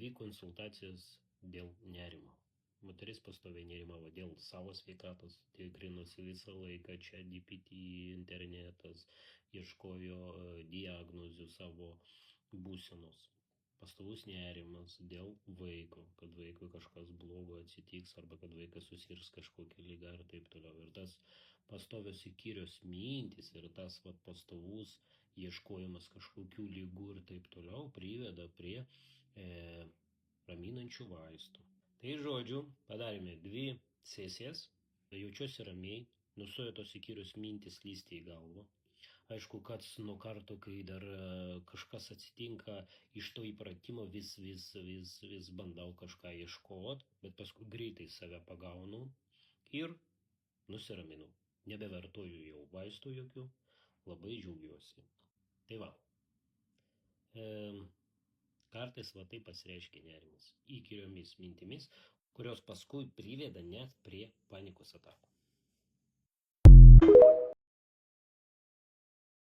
2 konsultacijas dėl nerimo. Moteris pastoviai nerimavo dėl savo sveikatos, tikrinosi visą laiką, čia DPT, internetas, ieškojo diagnozių savo būsenos. Pastovus nerimas dėl vaiko, kad vaikui kažkas blogo atsitiks arba kad vaikas susirs kažkokią lygą ir taip toliau. Ir tas pastovios įkyrios mintys ir tas pastovus ieškojimas kažkokių lygų ir taip toliau priveda prie raminančių vaistų. Tai žodžiu, padarėme 2 sesijas, jaučiuosi ramiai, nustojo tos įkyrios mintys lysti į galvą. Aišku, kad nuo karto, kai dar kažkas atsitinka, iš to įpratimo vis bandau kažką ieškoti, bet paskui greitai save pagaunu ir nusiraminu. Nebevartoju jau vaistų jokių, labai džiaugiuosi. Tai va. Kartais va taip pasireiškia nerimas įkyriomis mintimis, kurios paskui priveda net prie panikos atakų.